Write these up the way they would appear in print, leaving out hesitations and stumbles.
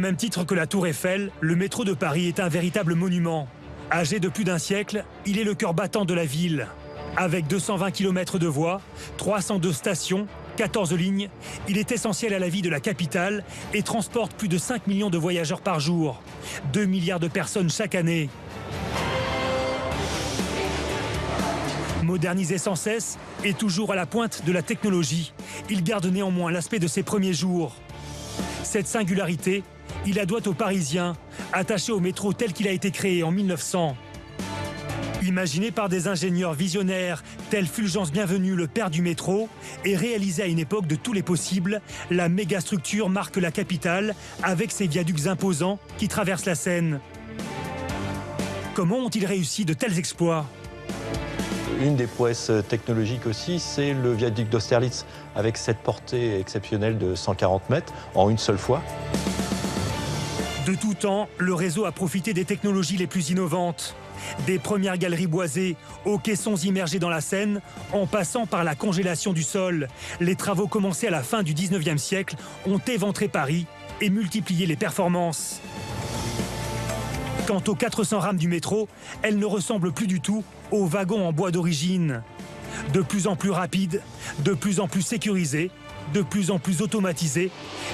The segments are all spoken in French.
même titre que la Tour Eiffel, le métro de Paris est un véritable monument. Âgé de plus d'un siècle, il est le cœur battant de la ville. Avec 220 km de voies, 302 stations, 14 lignes, il est essentiel à la vie de la capitale et transporte plus de 5 millions de voyageurs par jour. 2 milliards de personnes chaque année. Modernisé sans cesse et toujours à la pointe de la technologie, il garde néanmoins l'aspect de ses premiers jours. Cette singularité, il la doit aux Parisiens, attachés au métro tel qu'il a été créé en 1900. Imaginé par des ingénieurs visionnaires tels Fulgence Bienvenu, le père du métro, et réalisé à une époque de tous les possibles, la mégastructure marque la capitale avec ses viaducs imposants qui traversent la Seine. Comment ont-ils réussi de tels exploits ? Une des prouesses technologiques aussi, c'est le viaduc d'Austerlitz, avec cette portée exceptionnelle de 140 mètres en une seule fois. De tout temps, le réseau a profité des technologies les plus innovantes. Des premières galeries boisées aux caissons immergés dans la Seine, en passant par la congélation du sol, les travaux commencés à la fin du 19e siècle ont éventré Paris et multiplié les performances. Quant aux 400 rames du métro, elles ne ressemblent plus du tout aux wagons en bois d'origine. De plus en plus rapides, de plus en plus sécurisés, de plus en plus automatisés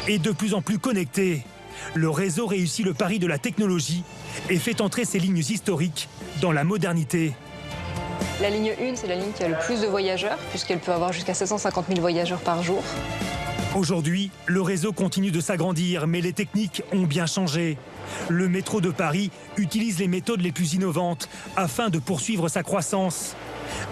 et de plus en plus connectés. Le réseau réussit le pari de la technologie et fait entrer ses lignes historiques dans la modernité. La ligne 1, c'est la ligne qui a le plus de voyageurs, puisqu'elle peut avoir jusqu'à 750 000 voyageurs par jour. Aujourd'hui, le réseau continue de s'agrandir, mais les techniques ont bien changé. Le métro de Paris utilise les méthodes les plus innovantes afin de poursuivre sa croissance,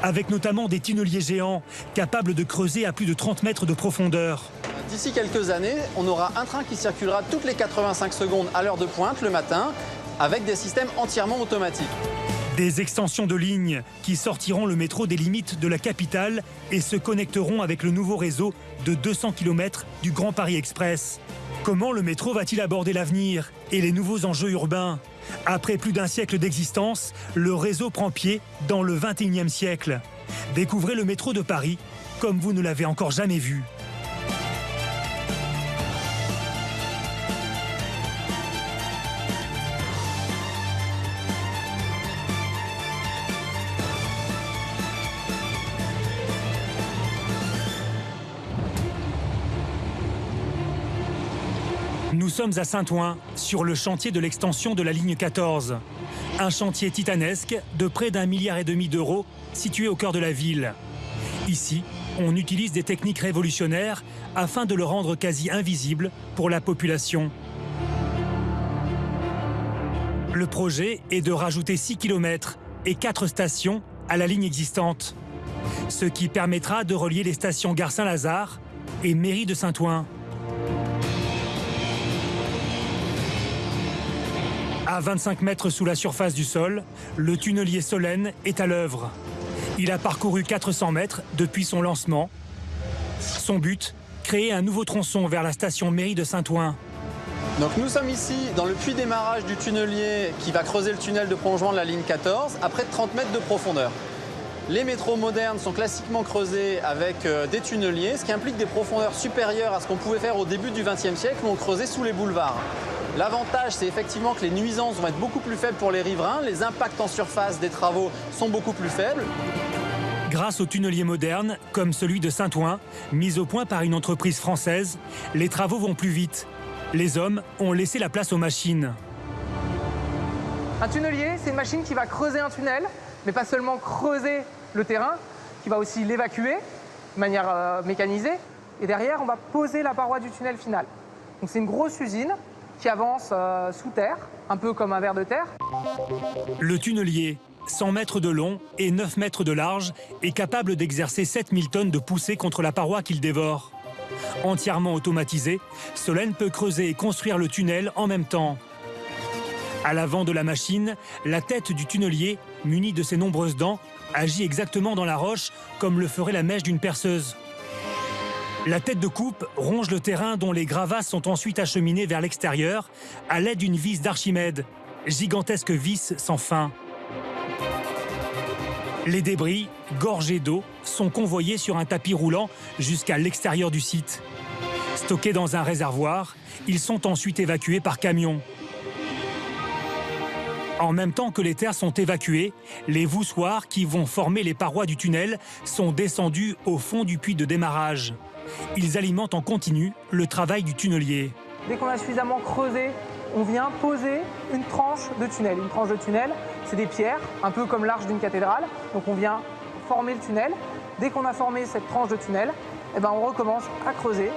avec notamment des tunneliers géants capables de creuser à plus de 30 mètres de profondeur. D'ici quelques années, on aura un train qui circulera toutes les 85 secondes à l'heure de pointe le matin, avec des systèmes entièrement automatiques. Des extensions de lignes qui sortiront le métro des limites de la capitale et se connecteront avec le nouveau réseau de 200 km du Grand Paris Express. Comment le métro va-t-il aborder l'avenir et les nouveaux enjeux urbains ? Après plus d'un siècle d'existence, le réseau prend pied dans le 21e siècle. Découvrez le métro de Paris comme vous ne l'avez encore jamais vu. Nous sommes à Saint-Ouen, sur le chantier de l'extension de la ligne 14. Un chantier titanesque de près d'1,5 milliard d'euros, situé au cœur de la ville. Ici, on utilise des techniques révolutionnaires afin de le rendre quasi invisible pour la population. Le projet est de rajouter 6 km et 4 stations à la ligne existante, ce qui permettra de relier les stations Gare Saint-Lazare et Mairie de Saint-Ouen. À 25 mètres sous la surface du sol, le tunnelier Solène est à l'œuvre. Il a parcouru 400 mètres depuis son lancement. Son but, créer un nouveau tronçon vers la station Mairie de Saint-Ouen. Donc nous sommes ici dans le puits d'émarrage du tunnelier qui va creuser le tunnel de prolongement de la ligne 14 à près de 30 mètres de profondeur. Les métros modernes sont classiquement creusés avec des tunneliers, ce qui implique des profondeurs supérieures à ce qu'on pouvait faire au début du XXe siècle où on creusait sous les boulevards. L'avantage, c'est effectivement que les nuisances vont être beaucoup plus faibles pour les riverains, les impacts en surface des travaux sont beaucoup plus faibles. Grâce aux tunneliers modernes, comme celui de Saint-Ouen, mis au point par une entreprise française, les travaux vont plus vite. Les hommes ont laissé la place aux machines. Un tunnelier, c'est une machine qui va creuser un tunnel, mais pas seulement creuser le terrain, qui va aussi l'évacuer de manière mécanisée. Et derrière, on va poser la paroi du tunnel final. Donc c'est une grosse usine qui avance sous terre, un peu comme un ver de terre. Le tunnelier, 100 mètres de long et 9 mètres de large, est capable d'exercer 7000 tonnes de poussée contre la paroi qu'il dévore. Entièrement automatisé, Solène peut creuser et construire le tunnel en même temps. À l'avant de la machine, la tête du tunnelier, munie de ses nombreuses dents, agit exactement dans la roche comme le ferait la mèche d'une perceuse. La tête de coupe ronge le terrain dont les gravats sont ensuite acheminés vers l'extérieur à l'aide d'une vis d'Archimède, gigantesque vis sans fin. Les débris, gorgés d'eau, sont convoyés sur un tapis roulant jusqu'à l'extérieur du site. Stockés dans un réservoir, ils sont ensuite évacués par camion. En même temps que les terres sont évacuées, les voussoirs qui vont former les parois du tunnel sont descendus au fond du puits de démarrage. Ils alimentent en continu le travail du tunnelier. Dès qu'on a suffisamment creusé, on vient poser une tranche de tunnel. Une tranche de tunnel, c'est des pierres, un peu comme l'arche d'une cathédrale. Donc on vient former le tunnel. Dès qu'on a formé cette tranche de tunnel, on recommence à creuser.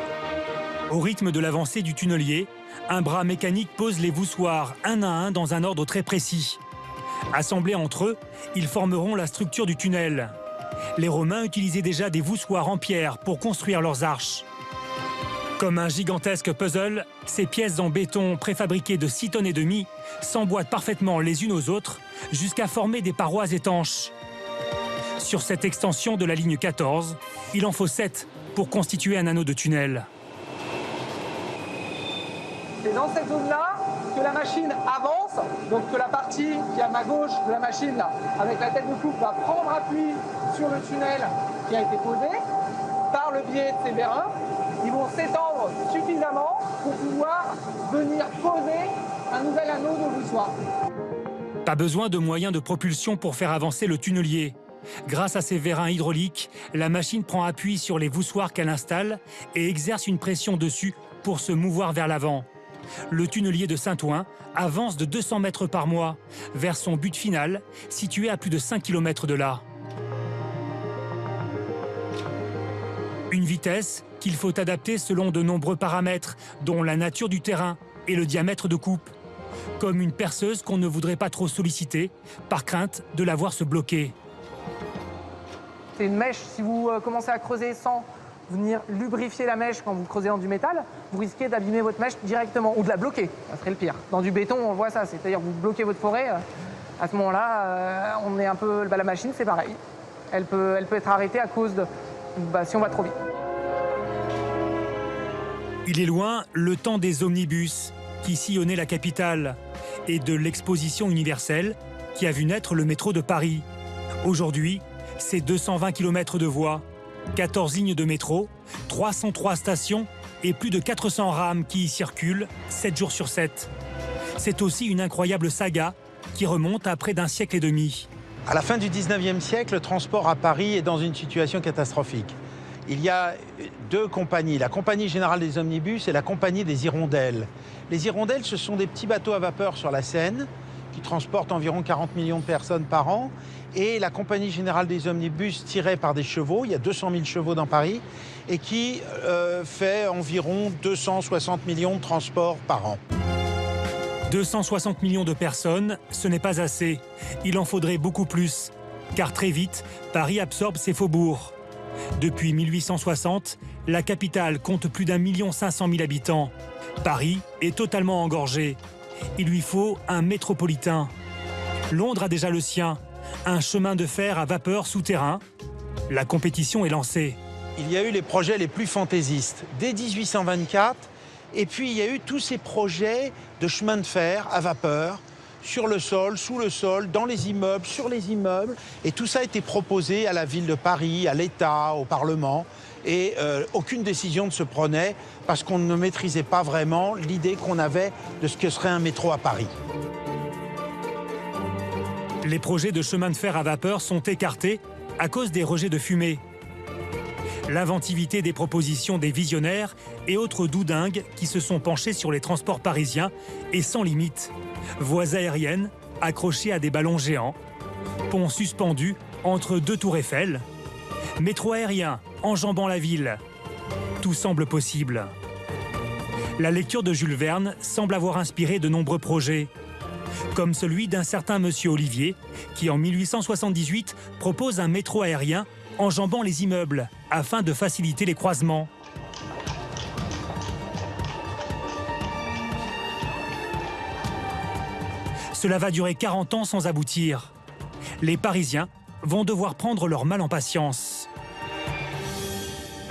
Au rythme de l'avancée du tunnelier, un bras mécanique pose les voussoirs un à un dans un ordre très précis. Assemblés entre eux, ils formeront la structure du tunnel. Les Romains utilisaient déjà des voussoirs en pierre pour construire leurs arches. Comme un gigantesque puzzle, ces pièces en béton préfabriquées de 6,5 tonnes s'emboîtent parfaitement les unes aux autres jusqu'à former des parois étanches. Sur cette extension de la ligne 14, il en faut 7 pour constituer un anneau de tunnel. C'est dans cette zone-là que la machine avance, donc que la partie qui est à ma gauche de la machine, là, avec la tête de coupe, va prendre appui sur le tunnel qui a été posé. Par le biais de ces vérins, ils vont s'étendre suffisamment pour pouvoir venir poser un nouvel anneau de voussoir. Pas besoin de moyens de propulsion pour faire avancer le tunnelier. Grâce à ces vérins hydrauliques, la machine prend appui sur les voussoirs qu'elle installe et exerce une pression dessus pour se mouvoir vers l'avant. Le tunnelier de Saint-Ouen avance de 200 mètres par mois vers son but final, situé à plus de 5 km de là. Une vitesse qu'il faut adapter selon de nombreux paramètres, dont la nature du terrain et le diamètre de coupe. Comme une perceuse qu'on ne voudrait pas trop solliciter, par crainte de la voir se bloquer. C'est une mèche, si vous commencez à creuser sans venir lubrifier la mèche quand vous creusez dans du métal, vous risquez d'abîmer votre mèche directement ou de la bloquer, ça serait le pire. Dans du béton, on voit ça, c'est-à-dire vous bloquez votre forêt, à ce moment-là, on est un peu, la machine c'est pareil. Elle peut être arrêtée à cause de, si on va trop vite. Il est loin le temps des omnibus qui sillonnaient la capitale et de l'exposition universelle qui a vu naître le métro de Paris. Aujourd'hui, c'est 220 km de voies, 14 lignes de métro, 303 stations et plus de 400 rames qui y circulent 7 jours sur 7. C'est aussi une incroyable saga qui remonte à près d'un siècle et demi. À la fin du 19e siècle, le transport à Paris est dans une situation catastrophique. Il y a deux compagnies, la Compagnie Générale des Omnibus et la Compagnie des Hirondelles. Les Hirondelles, ce sont des petits bateaux à vapeur sur la Seine qui transportent environ 40 millions de personnes par an. Et la Compagnie Générale des Omnibus, tirée par des chevaux, il y a 200 000 chevaux dans Paris, et qui fait environ 260 millions de transports par an. 260 millions de personnes, ce n'est pas assez. Il en faudrait beaucoup plus, car très vite, Paris absorbe ses faubourgs. Depuis 1860, la capitale compte plus d'1 500 000 habitants. Paris est totalement engorgé. Il lui faut un métropolitain. Londres a déjà le sien, un chemin de fer à vapeur souterrain. La compétition est lancée. Il y a eu les projets les plus fantaisistes, dès 1824, et puis il y a eu tous ces projets de chemin de fer à vapeur, sur le sol, sous le sol, dans les immeubles, sur les immeubles, et tout ça a été proposé à la ville de Paris, à l'État, au Parlement, et aucune décision ne se prenait parce qu'on ne maîtrisait pas vraiment l'idée qu'on avait de ce que serait un métro à Paris. Les projets de chemin de fer à vapeur sont écartés à cause des rejets de fumée. L'inventivité des propositions des visionnaires et autres doudingues qui se sont penchés sur les transports parisiens est sans limite. Voies aériennes accrochées à des ballons géants, ponts suspendus entre deux tours Eiffel, métro aérien enjambant la ville. Tout semble possible. La lecture de Jules Verne semble avoir inspiré de nombreux projets, comme celui d'un certain monsieur Olivier, qui en 1878 propose un métro aérien enjambant les immeubles afin de faciliter les croisements. Cela va durer 40 ans sans aboutir. Les Parisiens vont devoir prendre leur mal en patience.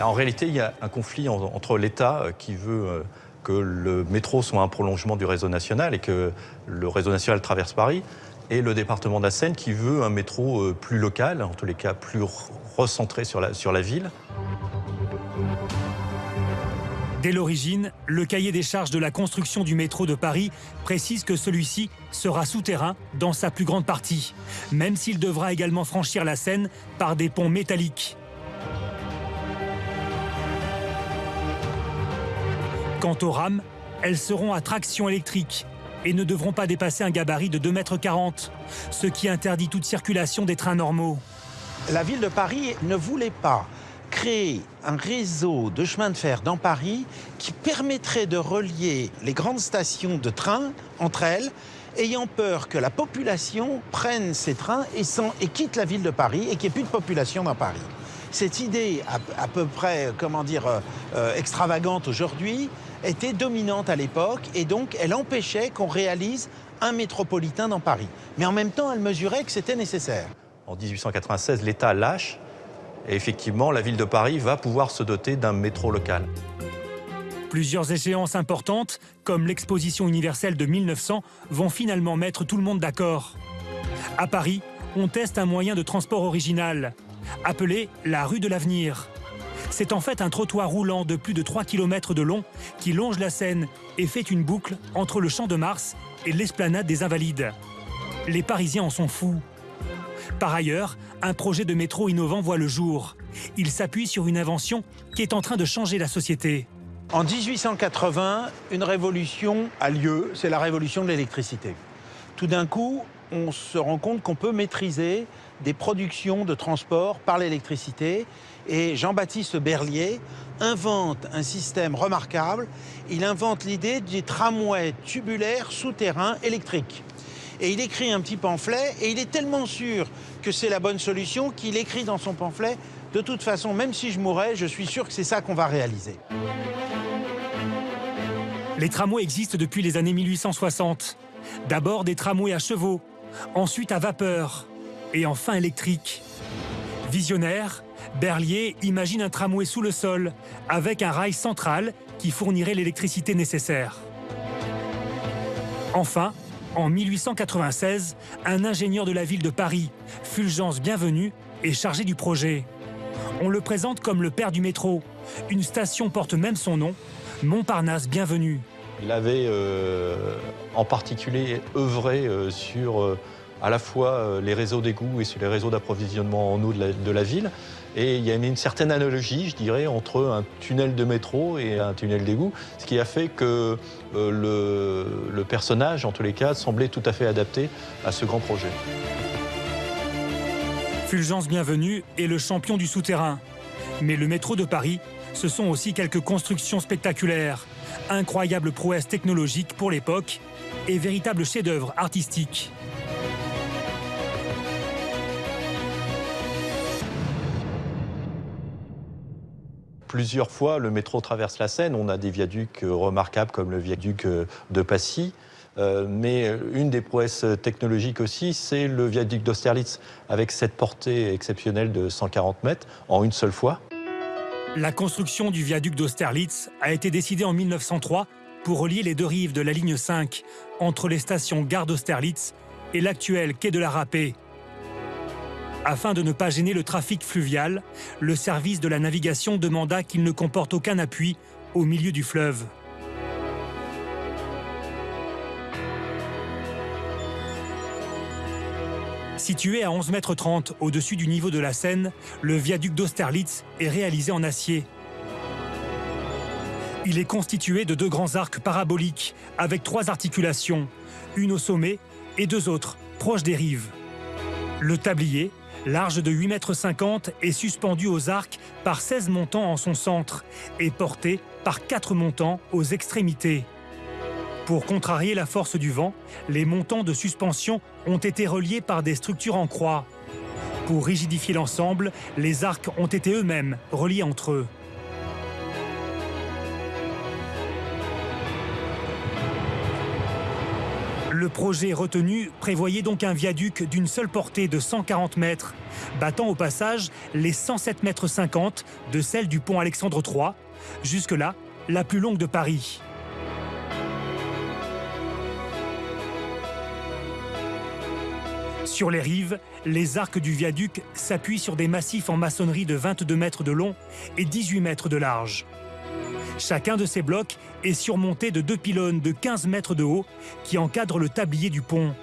En réalité, il y a un conflit entre l'État qui veut que le métro soit un prolongement du réseau national et que le réseau national traverse Paris, et le département de la Seine qui veut un métro plus local, en tous les cas plus recentré sur la ville. Dès l'origine, le cahier des charges de la construction du métro de Paris précise que celui-ci sera souterrain dans sa plus grande partie, même s'il devra également franchir la Seine par des ponts métalliques. Quant aux rames, elles seront à traction électrique et ne devront pas dépasser un gabarit de 2,40 m, ce qui interdit toute circulation des trains normaux. La ville de Paris ne voulait pas créer un réseau de chemin de fer dans Paris qui permettrait de relier les grandes stations de train entre elles, ayant peur que la population prenne ces trains et quitte la ville de Paris et qu'il n'y ait plus de population dans Paris. Cette idée, à peu près, extravagante aujourd'hui, était dominante à l'époque et donc elle empêchait qu'on réalise un métropolitain dans Paris. Mais en même temps, elle mesurait que c'était nécessaire. En 1896, l'État lâche et effectivement, la ville de Paris va pouvoir se doter d'un métro local. Plusieurs échéances importantes, comme l'Exposition universelle de 1900, vont finalement mettre tout le monde d'accord. À Paris, on teste un moyen de transport original, appelé la rue de l'Avenir. C'est en fait un trottoir roulant de plus de 3 km de long qui longe la Seine et fait une boucle entre le Champ de Mars et l'esplanade des Invalides. Les Parisiens en sont fous. Par ailleurs, un projet de métro innovant voit le jour. Il s'appuie sur une invention qui est en train de changer la société. En 1880, une révolution a lieu, c'est la révolution de l'électricité. Tout d'un coup, on se rend compte qu'on peut maîtriser des productions de transport par l'électricité. Et Jean-Baptiste Berlier invente un système remarquable. Il invente l'idée des tramways tubulaires souterrains électriques. Et il écrit un petit pamphlet, et il est tellement sûr que c'est la bonne solution qu'il écrit dans son pamphlet « De toute façon, même si je mourais, je suis sûr que c'est ça qu'on va réaliser ». Les tramways existent depuis les années 1860. D'abord des tramways à chevaux, ensuite à vapeur, et enfin électriques. Visionnaire, Berlier imagine un tramway sous le sol, avec un rail central qui fournirait l'électricité nécessaire. Enfin, en 1896, un ingénieur de la ville de Paris, Fulgence Bienvenu, est chargé du projet. On le présente comme le père du métro. Une station porte même son nom, Montparnasse Bienvenu. Il avait en particulier œuvré sur à la fois les réseaux d'égouts et sur les réseaux d'approvisionnement en eau de la ville. Et il y a une certaine analogie, je dirais, entre un tunnel de métro et un tunnel d'égout, ce qui a fait que le personnage, en tous les cas, semblait tout à fait adapté à ce grand projet. Fulgence Bienvenu est le champion du souterrain. Mais le métro de Paris, ce sont aussi quelques constructions spectaculaires, incroyables prouesses technologiques pour l'époque et véritables chefs-d'œuvre artistiques. Plusieurs fois, le métro traverse la Seine. On a des viaducs remarquables comme le viaduc de Passy. Mais une des prouesses technologiques aussi, c'est le viaduc d'Austerlitz, avec cette portée exceptionnelle de 140 mètres en une seule fois. La construction du viaduc d'Austerlitz a été décidée en 1903 pour relier les deux rives de la ligne 5 entre les stations Gare d'Austerlitz et l'actuel quai de la Râpée. Afin de ne pas gêner le trafic fluvial, le service de la navigation demanda qu'il ne comporte aucun appui au milieu du fleuve. Situé à 11,30 m au-dessus du niveau de la Seine, le viaduc d'Austerlitz est réalisé en acier. Il est constitué de deux grands arcs paraboliques avec 3 articulations, une au sommet et 2 autres proches des rives. Le tablier, large de 8,50 m, est suspendu aux arcs par 16 montants en son centre et porté par 4 montants aux extrémités. Pour contrarier la force du vent, les montants de suspension ont été reliés par des structures en croix. Pour rigidifier l'ensemble, les arcs ont été eux-mêmes reliés entre eux. Le projet retenu prévoyait donc un viaduc d'une seule portée de 140 mètres, battant au passage les 107,50 m de celle du pont Alexandre III, jusque-là la plus longue de Paris. Sur les rives, les arcs du viaduc s'appuient sur des massifs en maçonnerie de 22 mètres de long et 18 mètres de large. Chacun de ces blocs est surmonté de 2 pylônes de 15 mètres de haut qui encadrent le tablier du pont.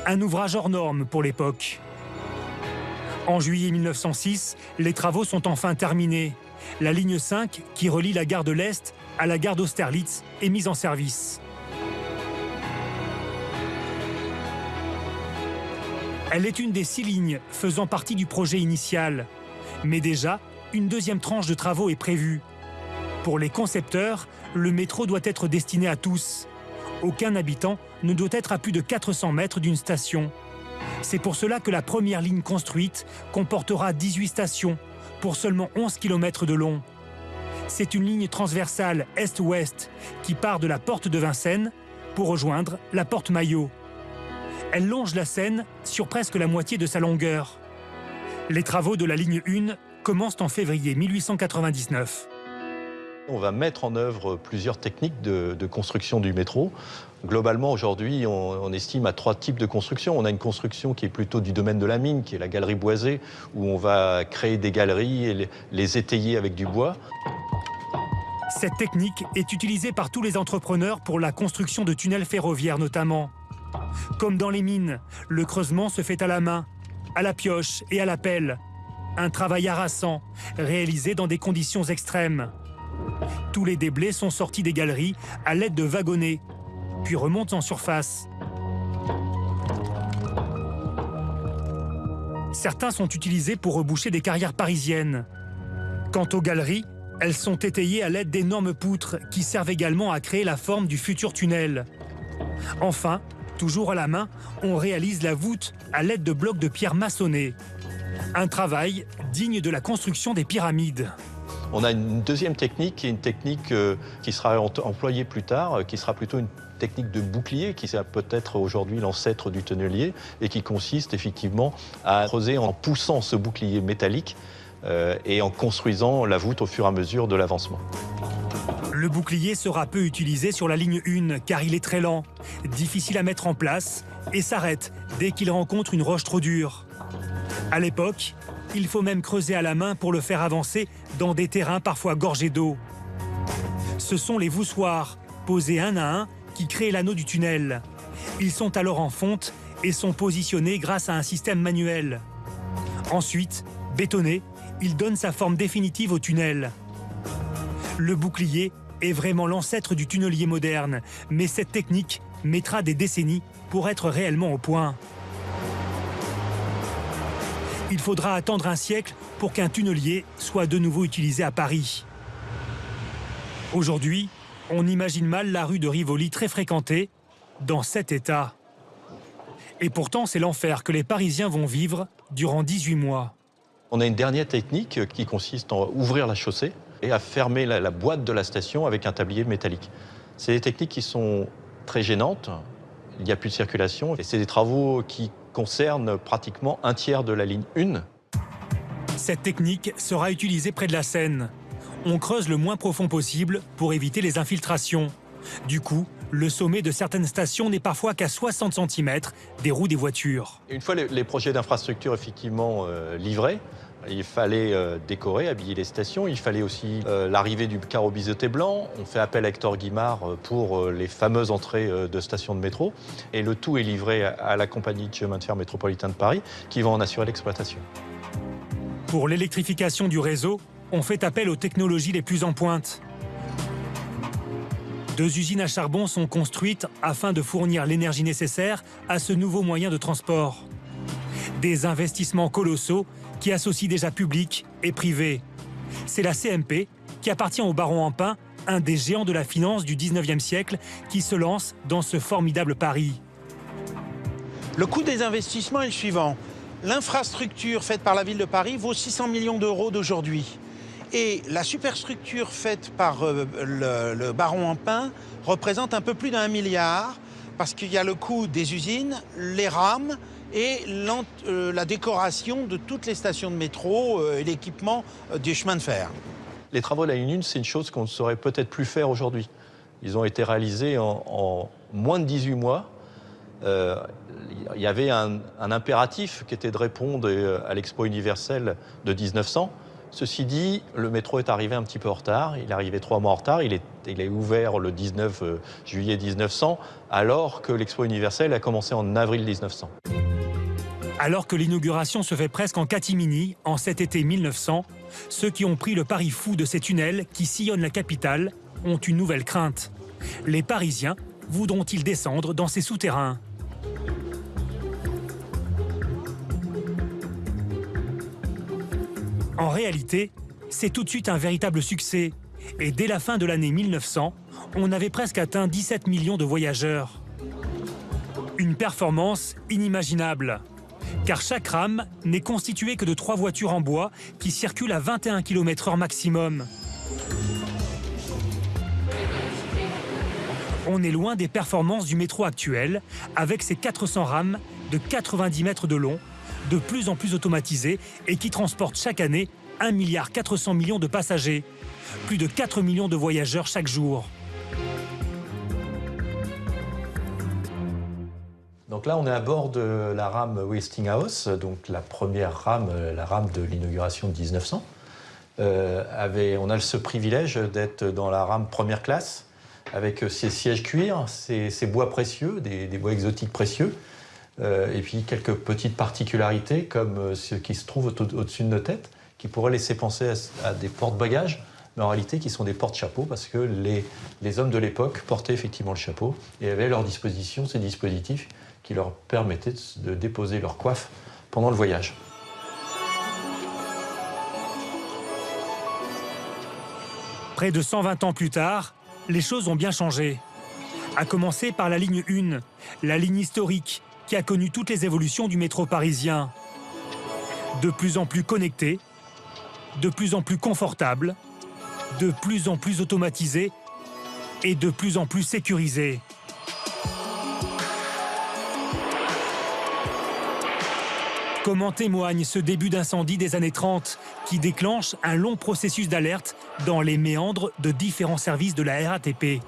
Un ouvrage hors norme pour l'époque. En juillet 1906, les travaux sont enfin terminés. La ligne 5, qui relie la gare de l'Est à la gare d'Austerlitz, est mise en service. Elle est une des 6 lignes faisant partie du projet initial. Mais déjà, une deuxième tranche de travaux est prévue. Pour les concepteurs, le métro doit être destiné à tous. Aucun habitant ne doit être à plus de 400 mètres d'une station. C'est pour cela que la première ligne construite comportera 18 stations, pour seulement 11 km de long. C'est une ligne transversale est-ouest qui part de la porte de Vincennes pour rejoindre la porte Maillot. Elle longe la Seine sur presque la moitié de sa longueur. Les travaux de la ligne 1 commencent en février 1899. On va mettre en œuvre plusieurs techniques de construction du métro. Globalement, aujourd'hui, on estime à 3 types de construction. On a une construction qui est plutôt du domaine de la mine, qui est la galerie boisée, où on va créer des galeries et les étayer avec du bois. Cette technique est utilisée par tous les entrepreneurs pour la construction de tunnels ferroviaires notamment. Comme dans les mines, le creusement se fait à la main, à la pioche et à la pelle. Un travail harassant, réalisé dans des conditions extrêmes. Tous les déblais sont sortis des galeries à l'aide de wagonnets, puis remontent en surface. Certains sont utilisés pour reboucher des carrières parisiennes. Quant aux galeries, elles sont étayées à l'aide d'énormes poutres qui servent également à créer la forme du futur tunnel. Enfin, toujours à la main, on réalise la voûte à l'aide de blocs de pierre maçonnés. Un travail digne de la construction des pyramides. On a une deuxième technique, qui est une technique qui sera employée plus tard, qui sera plutôt une technique de bouclier, qui est peut-être aujourd'hui l'ancêtre du tonnelier, et qui consiste effectivement à creuser en poussant ce bouclier métallique et en construisant la voûte au fur et à mesure de l'avancement. Le bouclier sera peu utilisé sur la ligne 1 car il est très lent, difficile à mettre en place et s'arrête dès qu'il rencontre une roche trop dure. À l'époque, il faut même creuser à la main pour le faire avancer dans des terrains parfois gorgés d'eau. Ce sont les voussoirs, posés un à un, qui créent l'anneau du tunnel. Ils sont alors en fonte et sont positionnés grâce à un système manuel. Ensuite, bétonnés, ils donnent sa forme définitive au tunnel. Le bouclier est vraiment l'ancêtre du tunnelier moderne, mais cette technique mettra des décennies pour être réellement au point. Il faudra attendre un siècle pour qu'un tunnelier soit de nouveau utilisé à Paris. Aujourd'hui, on imagine mal la rue de Rivoli très fréquentée, dans cet état. Et pourtant, c'est l'enfer que les Parisiens vont vivre durant 18 mois. On a une dernière technique qui consiste à ouvrir la chaussée et à fermer la boîte de la station avec un tablier métallique. C'est des techniques qui sont très gênantes, il n'y a plus de circulation, et c'est des travaux qui concernent pratiquement un tiers de la ligne 1. Cette technique sera utilisée près de la Seine. On creuse le moins profond possible pour éviter les infiltrations. Du coup, le sommet de certaines stations n'est parfois qu'à 60 cm des roues des voitures. Une fois les projets d'infrastructure effectivement livrés, il fallait décorer, habiller les stations. Il fallait aussi l'arrivée du carreau biseauté blanc. On fait appel à Hector Guimard pour les fameuses entrées de stations de métro. Et le tout est livré à la compagnie de chemin de fer métropolitain de Paris qui va en assurer l'exploitation. Pour l'électrification du réseau, on fait appel aux technologies les plus en pointe. 2 usines à charbon sont construites afin de fournir l'énergie nécessaire à ce nouveau moyen de transport. Des investissements colossaux qui associent déjà public et privé. C'est la CMP, qui appartient au baron Empain, un des géants de la finance du 19e siècle, qui se lance dans ce formidable pari. Le coût des investissements est le suivant. L'infrastructure faite par la ville de Paris vaut 600 millions d'euros d'aujourd'hui. Et la superstructure faite par le baron Empain représente un peu plus d'1 milliard, parce qu'il y a le coût des usines, les rames et la décoration de toutes les stations de métro et l'équipement des chemins de fer. Les travaux de la ligne 1, c'est une chose qu'on ne saurait peut-être plus faire aujourd'hui. Ils ont été réalisés en moins de 18 mois. Il y avait un impératif qui était de répondre à l'Expo universelle de 1900, Ceci dit, le métro est arrivé un petit peu en retard. Il est arrivé 3 mois en retard. Il est ouvert le 19 juillet 1900, alors que l'Expo universelle a commencé en avril 1900. Alors que l'inauguration se fait presque en catimini, en cet été 1900, ceux qui ont pris le pari fou de ces tunnels qui sillonnent la capitale ont une nouvelle crainte. Les Parisiens voudront-ils descendre dans ces souterrains ? En réalité, c'est tout de suite un véritable succès. Et dès la fin de l'année 1900, on avait presque atteint 17 millions de voyageurs. Une performance inimaginable. Car chaque rame n'est constituée que de 3 voitures en bois qui circulent à 21 km/h maximum. On est loin des performances du métro actuel, avec ses 400 rames de 90 mètres de long, de plus en plus automatisées et qui transportent chaque année 1,4 milliard de passagers, plus de 4 millions de voyageurs chaque jour. Donc là, on est à bord de la rame Westinghouse, donc la première rame, la rame de l'inauguration de 1900. On a ce privilège d'être dans la rame première classe, avec ses sièges cuir, ses bois précieux, des bois exotiques précieux, et puis quelques petites particularités comme ce qui se trouve au-dessus de nos têtes, qui pourraient laisser penser à des porte-bagages, mais en réalité qui sont des porte-chapeaux, parce que les hommes de l'époque portaient effectivement le chapeau et avaient à leur disposition ces dispositifs qui leur permettaient de déposer leur coiffe pendant le voyage. Près de 120 ans plus tard, les choses ont bien changé. À commencer par la ligne 1, la ligne historique qui a connu toutes les évolutions du métro parisien. De plus en plus connectée, de plus en plus confortable, de plus en plus automatisée et de plus en plus sécurisée. Comment témoigne ce début d'incendie des années 30 qui déclenche un long processus d'alerte dans les méandres de différents services de la RATP.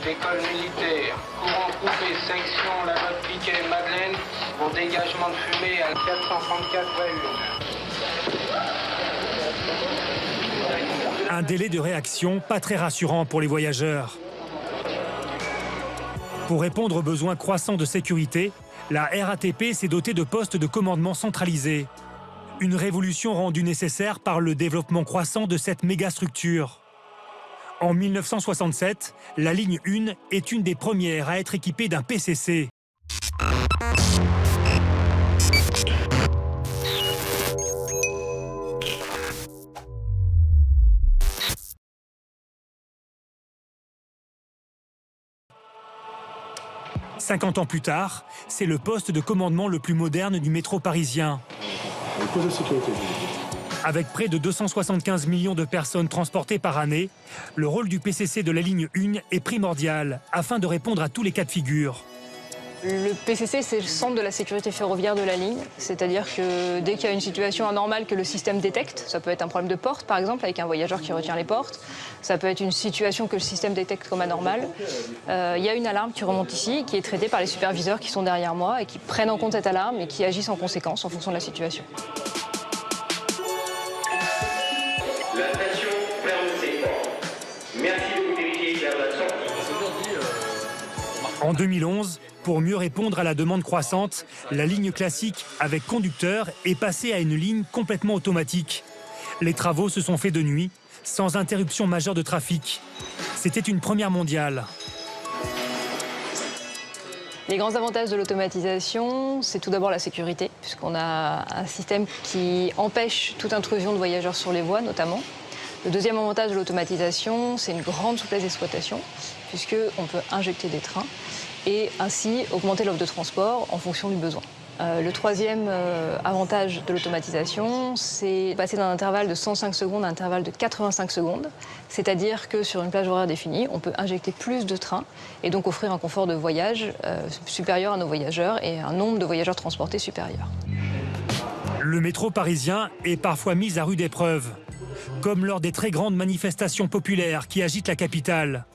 École militaire, courant coupé, section, la voie Piquet-Madeleine, pour dégagement de fumée à 434,1. Un délai de réaction pas très rassurant pour les voyageurs. Pour répondre aux besoins croissants de sécurité, la RATP s'est dotée de postes de commandement centralisés. Une révolution rendue nécessaire par le développement croissant de cette mégastructure. En 1967, la ligne 1 est une des premières à être équipée d'un PCC. « 50 ans plus tard, c'est le poste de commandement le plus moderne du métro parisien. Avec près de 275 millions de personnes transportées par année, le rôle du PCC de la ligne 1 est primordial afin de répondre à tous les cas de figure. Le PCC, c'est le centre de la sécurité ferroviaire de la ligne. C'est-à-dire que dès qu'il y a une situation anormale que le système détecte, ça peut être un problème de porte, par exemple, avec un voyageur qui retient les portes. Ça peut être une situation que le système détecte comme anormale. Il y a une alarme qui remonte ici, qui est traitée par les superviseurs qui sont derrière moi et qui prennent en compte cette alarme et qui agissent en conséquence en fonction de la situation. La station ferme ses portes. Merci de vous diriger vers la sortie. En 2011, pour mieux répondre à la demande croissante, la ligne classique avec conducteur est passée à une ligne complètement automatique. Les travaux se sont faits de nuit, sans interruption majeure de trafic. C'était une première mondiale. Les grands avantages de l'automatisation, c'est tout d'abord la sécurité, puisqu'on a un système qui empêche toute intrusion de voyageurs sur les voies, notamment. Le deuxième avantage de l'automatisation, c'est une grande souplesse d'exploitation, puisqu'on peut injecter des trains et ainsi augmenter l'offre de transport en fonction du besoin. Le troisième avantage de l'automatisation, c'est passer d'un intervalle de 105 secondes à un intervalle de 85 secondes. C'est-à-dire que sur une plage horaire définie, on peut injecter plus de trains et donc offrir un confort de voyage supérieur à nos voyageurs et un nombre de voyageurs transportés supérieur. Le métro parisien est parfois mis à rude épreuve. comme lors des très grandes manifestations populaires qui agitent la capitale.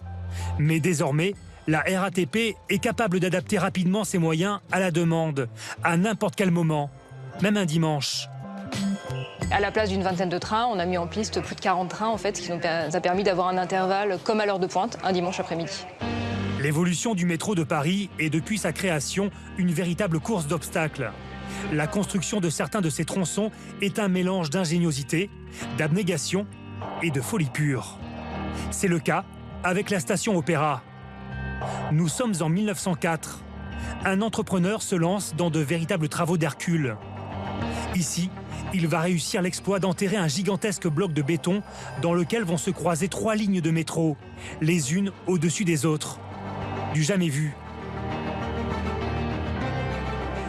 Mais désormais, la RATP est capable d'adapter rapidement ses moyens à la demande, à n'importe quel moment, même un dimanche. À la place d'une vingtaine de trains, on a mis en piste plus de 40 trains, en fait, ce qui nous a permis d'avoir un intervalle comme à l'heure de pointe, un dimanche après-midi. L'évolution du métro de Paris est depuis sa création une véritable course d'obstacles. La construction de certains de ces tronçons est un mélange d'ingéniosité, d'abnégation et de folie pure. C'est le cas avec la station Opéra. Nous sommes en 1904. Un entrepreneur se lance dans de véritables travaux d'Hercule. Ici, il va réussir l'exploit d'enterrer un gigantesque bloc de béton dans lequel vont se croiser 3 lignes de métro, les unes au-dessus des autres. Du jamais vu.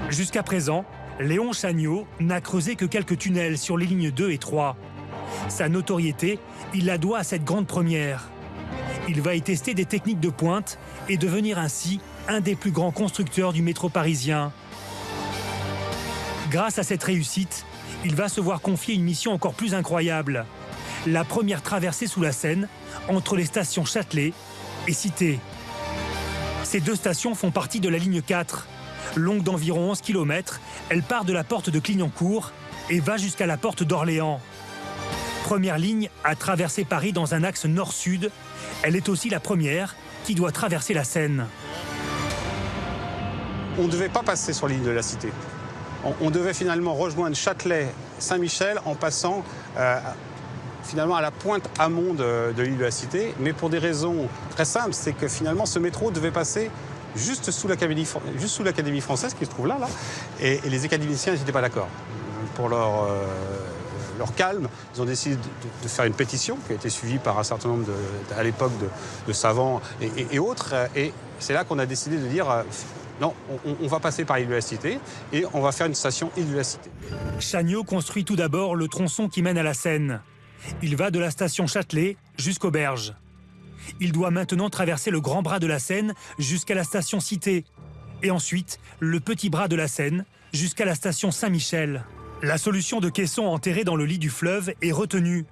Jusqu'à présent, Léon Chagnot n'a creusé que quelques tunnels sur les lignes 2 et 3. Sa notoriété, il la doit à cette grande première. Il va y tester des techniques de pointe et devenir ainsi un des plus grands constructeurs du métro parisien. Grâce à cette réussite, il va se voir confier une mission encore plus incroyable. La première traversée sous la Seine, entre les stations Châtelet et Cité. Ces 2 stations font partie de la ligne 4. Longue d'environ 11 km, elle part de la porte de Clignancourt et va jusqu'à la porte d'Orléans. Première ligne à traverser Paris dans un axe nord-sud, elle est aussi la première qui doit traverser la Seine. On ne devait pas passer sur la ligne de la Cité. On devait finalement rejoindre Châtelet-Saint-Michel en passant finalement à la pointe amont de l'île de la Cité, mais pour des raisons très simples, c'est que finalement ce métro devait passer juste sous l'Académie française qui se trouve là, et les académiciens n'étaient pas d'accord. Pour leur calme, ils ont décidé de faire une pétition qui a été suivie par un certain nombre, à l'époque, de savants et autres, et c'est là qu'on a décidé de dire non, on va passer par l'île de la Cité et on va faire une station île de la Cité. Chagnot construit tout d'abord le tronçon qui mène à la Seine. Il va de la station Châtelet jusqu'aux Berges. Il doit maintenant traverser le grand bras de la Seine jusqu'à la station Cité et ensuite le petit bras de la Seine jusqu'à la station Saint-Michel. La solution de caisson enterré dans le lit du fleuve est retenue.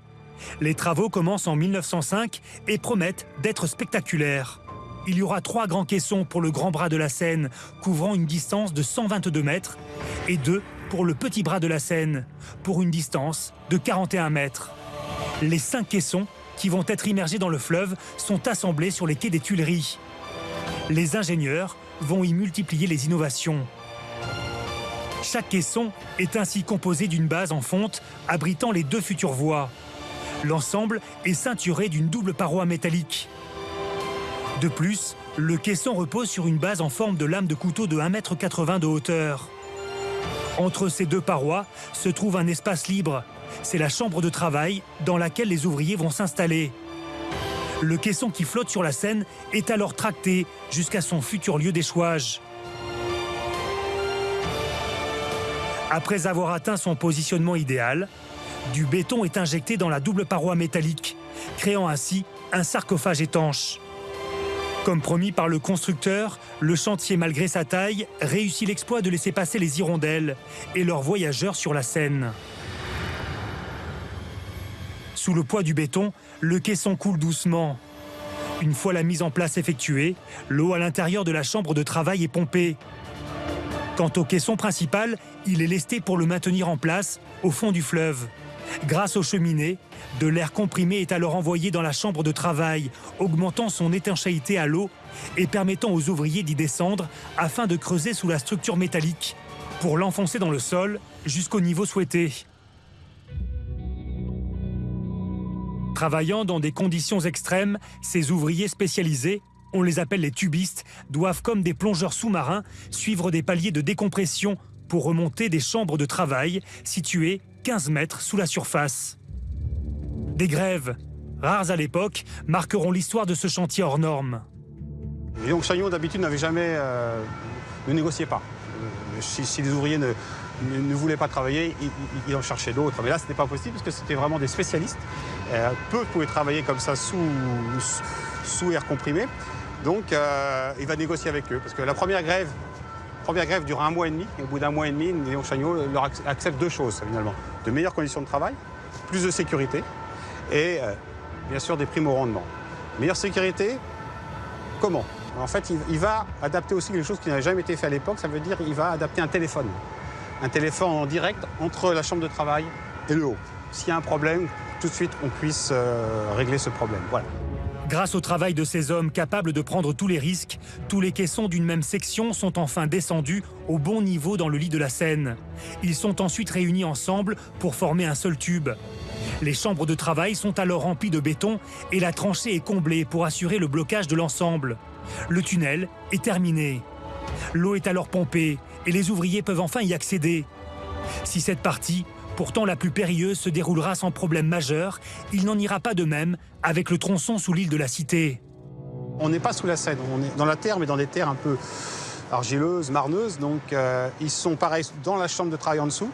Les travaux commencent en 1905 et promettent d'être spectaculaires. Il y aura 3 grands caissons pour le grand bras de la Seine, couvrant une distance de 122 mètres, et 2 pour le petit bras de la Seine, pour une distance de 41 mètres. Les 5 caissons qui vont être immergés dans le fleuve sont assemblés sur les quais des Tuileries. Les ingénieurs vont y multiplier les innovations. Chaque caisson est ainsi composé d'une base en fonte abritant les 2 futures voies. L'ensemble est ceinturé d'une double paroi métallique. De plus, le caisson repose sur une base en forme de lame de couteau de 1,80 m de hauteur. Entre ces 2 parois se trouve un espace libre. C'est la chambre de travail dans laquelle les ouvriers vont s'installer. Le caisson qui flotte sur la Seine est alors tracté jusqu'à son futur lieu d'échouage. Après avoir atteint son positionnement idéal, du béton est injecté dans la double paroi métallique, créant ainsi un sarcophage étanche. Comme promis par le constructeur, le chantier, malgré sa taille, réussit l'exploit de laisser passer les hirondelles et leurs voyageurs sur la Seine. Sous le poids du béton, le caisson coule doucement. Une fois la mise en place effectuée, l'eau à l'intérieur de la chambre de travail est pompée. Quant au caisson principal, il est lesté pour le maintenir en place au fond du fleuve. Grâce aux cheminées, de l'air comprimé est alors envoyé dans la chambre de travail, augmentant son étanchéité à l'eau et permettant aux ouvriers d'y descendre afin de creuser sous la structure métallique, pour l'enfoncer dans le sol jusqu'au niveau souhaité. Travaillant dans des conditions extrêmes, ces ouvriers spécialisés, on les appelle les tubistes, doivent comme des plongeurs sous-marins suivre des paliers de décompression pour remonter des chambres de travail situées 15 mètres sous la surface. Des grèves, rares à l'époque, marqueront l'histoire de ce chantier hors norme. Léon Chagnot, d'habitude, ne négociait pas. Si les ouvriers ne voulaient pas travailler, il en cherchait d'autres. Mais là, ce n'était pas possible parce que c'était vraiment des spécialistes. Peu pouvaient travailler comme ça sous air comprimé. Donc, il va négocier avec eux. Parce que la première grève dure 1 mois et demi. Et au bout d'1 mois et demi, Léon Chagnot leur accepte 2 choses, finalement. De meilleures conditions de travail, plus de sécurité et bien sûr des primes au rendement. Meilleure sécurité, comment? En fait, il va adapter aussi quelque chose qui n'avait jamais été fait à l'époque, ça veut dire qu'il va adapter un téléphone en direct entre la chambre de travail et le haut. S'il y a un problème, tout de suite, on puisse régler ce problème. Voilà. Grâce au travail de ces hommes capables de prendre tous les risques, tous les caissons d'une même section sont enfin descendus au bon niveau dans le lit de la Seine. Ils sont ensuite réunis ensemble pour former un seul tube. Les chambres de travail sont alors remplies de béton et la tranchée est comblée pour assurer le blocage de l'ensemble. Le tunnel est terminé. L'eau est alors pompée et les ouvriers peuvent enfin y accéder. Si cette partie, pourtant la plus périlleuse, se déroulera sans problème majeur, il n'en ira pas de même avec le tronçon sous l'île de la Cité. On n'est pas sous la Seine, on est dans la terre, mais dans des terres un peu argileuses, marneuses. Donc ils sont pareils dans la chambre de travail en dessous.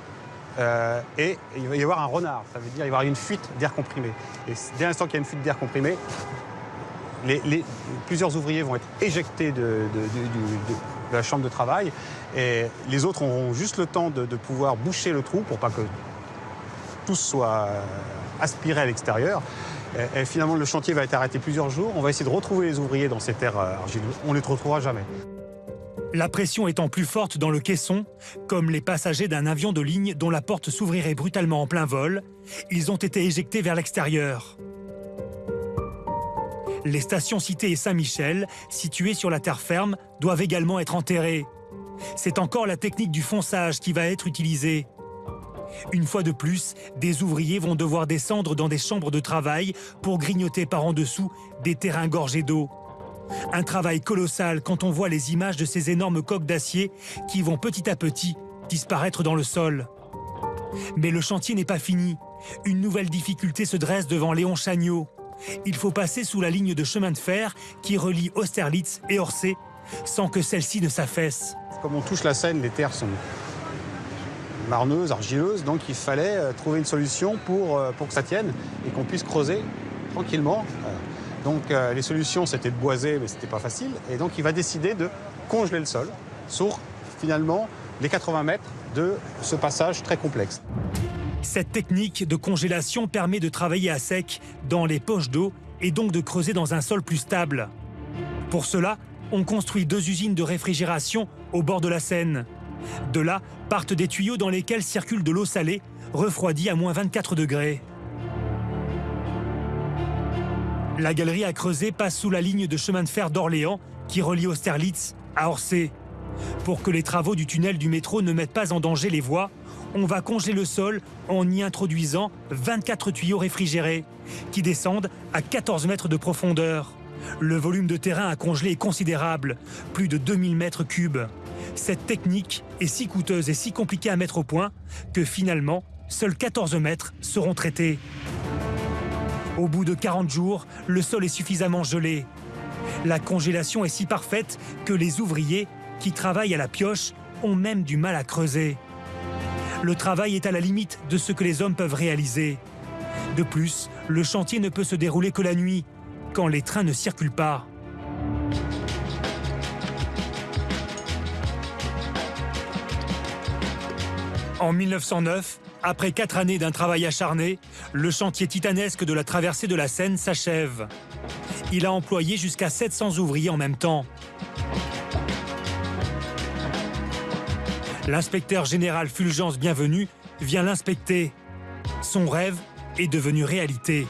Et il va y avoir un renard, ça veut dire qu'il va y avoir une fuite d'air comprimé. Et dès l'instant qu'il y a une fuite d'air comprimé, plusieurs ouvriers vont être éjectés de la chambre de travail et les autres auront juste le temps de pouvoir boucher le trou pour pas que tout soit aspiré à l'extérieur. Et finalement, le chantier va être arrêté plusieurs jours. On va essayer de retrouver les ouvriers dans ces terres argileuses. On ne les retrouvera jamais. La pression étant plus forte dans le caisson, comme les passagers d'un avion de ligne dont la porte s'ouvrirait brutalement en plein vol, ils ont été éjectés vers l'extérieur. Les stations Cité et Saint-Michel, situées sur la terre ferme, doivent également être enterrées. C'est encore la technique du fonçage qui va être utilisée. Une fois de plus, des ouvriers vont devoir descendre dans des chambres de travail pour grignoter par en dessous des terrains gorgés d'eau. Un travail colossal quand on voit les images de ces énormes coques d'acier qui vont petit à petit disparaître dans le sol. Mais le chantier n'est pas fini. Une nouvelle difficulté se dresse devant Léon Chagnot. Il faut passer sous la ligne de chemin de fer qui relie Austerlitz et Orsay sans que celle-ci ne s'affaisse. Comme on touche la Seine, les terres sont marneuses, argileuses, donc il fallait trouver une solution pour que ça tienne et qu'on puisse creuser tranquillement. Donc les solutions, c'était de boiser, mais c'était pas facile. Et donc il va décider de congeler le sol sur finalement les 80 mètres de ce passage très complexe. Cette technique de congélation permet de travailler à sec dans les poches d'eau et donc de creuser dans un sol plus stable. Pour cela, on construit 2 usines de réfrigération au bord de la Seine. De là partent des tuyaux dans lesquels circule de l'eau salée, refroidie à moins 24 degrés. La galerie à creuser passe sous la ligne de chemin de fer d'Orléans qui relie Austerlitz à Orsay. Pour que les travaux du tunnel du métro ne mettent pas en danger les voies, on va congeler le sol en y introduisant 24 tuyaux réfrigérés qui descendent à 14 mètres de profondeur. Le volume de terrain à congeler est considérable, plus de 2000 mètres cubes. Cette technique est si coûteuse et si compliquée à mettre au point que finalement, seuls 14 mètres seront traités. Au bout de 40 jours, le sol est suffisamment gelé. La congélation est si parfaite que les ouvriers qui travaillent à la pioche ont même du mal à creuser. Le travail est à la limite de ce que les hommes peuvent réaliser. De plus, le chantier ne peut se dérouler que la nuit, quand les trains ne circulent pas. En 1909, après 4 années d'un travail acharné, le chantier titanesque de la traversée de la Seine s'achève. Il a employé jusqu'à 700 ouvriers en même temps. L'inspecteur général Fulgence Bienvenu vient l'inspecter. Son rêve est devenu réalité.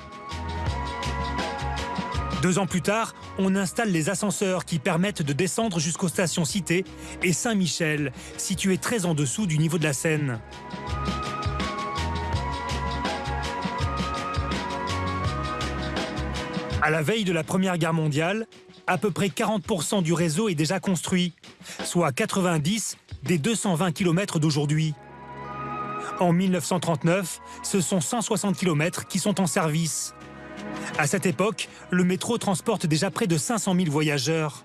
2 ans plus tard, on installe les ascenseurs qui permettent de descendre jusqu'aux stations Cité et Saint-Michel, situées très en dessous du niveau de la Seine. À la veille de la Première Guerre mondiale, à peu près 40% du réseau est déjà construit, soit 90 des 220 km d'aujourd'hui. En 1939, ce sont 160 km qui sont en service. À cette époque, le métro transporte déjà près de 500 000 voyageurs.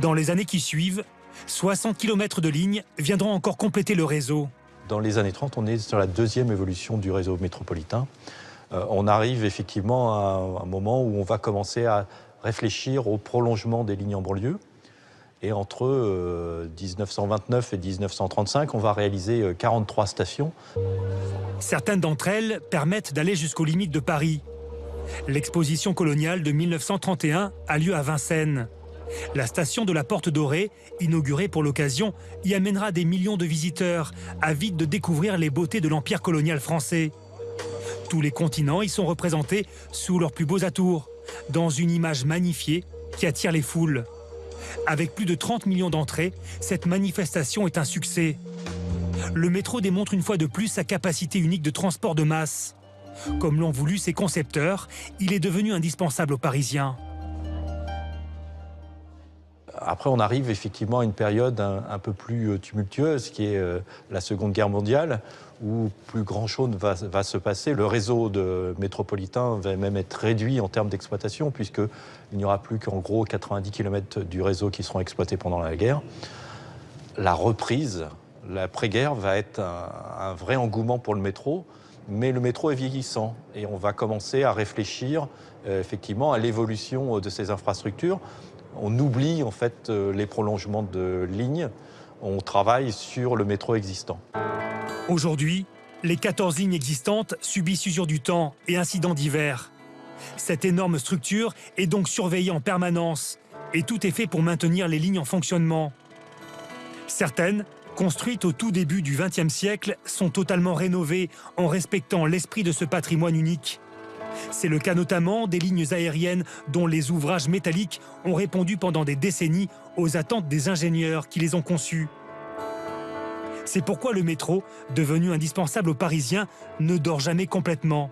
Dans les années qui suivent, 60 km de lignes viendront encore compléter le réseau. Dans les années 30, on est sur la 2e évolution du réseau métropolitain. On arrive effectivement à un moment où on va commencer à réfléchir au prolongement des lignes en banlieue. Et entre 1929 et 1935, on va réaliser 43 stations. Certaines d'entre elles permettent d'aller jusqu'aux limites de Paris. L'exposition coloniale de 1931 a lieu à Vincennes. La station de la Porte Dorée, inaugurée pour l'occasion, y amènera des millions de visiteurs, avides de découvrir les beautés de l'empire colonial français. Tous les continents y sont représentés sous leurs plus beaux atours, dans une image magnifiée qui attire les foules. Avec plus de 30 millions d'entrées, cette manifestation est un succès. Le métro démontre une fois de plus sa capacité unique de transport de masse. Comme l'ont voulu ses concepteurs, il est devenu indispensable aux Parisiens. Après, on arrive effectivement à une période un peu plus tumultueuse, qui est la Seconde Guerre mondiale, où plus grand-chose va se passer. Le réseau métropolitain va même être réduit en termes d'exploitation, puisqu'il n'y aura plus qu'en gros 90 km du réseau qui seront exploités pendant la guerre. La reprise, l'après-guerre, va être un vrai engouement pour le métro, mais le métro est vieillissant et on va commencer à réfléchir effectivement à l'évolution de ces infrastructures. On oublie en fait les prolongements de lignes, on travaille sur le métro existant. Aujourd'hui, les 14 lignes existantes subissent usure du temps et incidents divers. Cette énorme structure est donc surveillée en permanence et tout est fait pour maintenir les lignes en fonctionnement. Certaines, construites au tout début du XXe siècle, sont totalement rénovées en respectant l'esprit de ce patrimoine unique. C'est le cas notamment des lignes aériennes dont les ouvrages métalliques ont répondu pendant des décennies aux attentes des ingénieurs qui les ont conçus. C'est pourquoi le métro, devenu indispensable aux Parisiens, ne dort jamais complètement.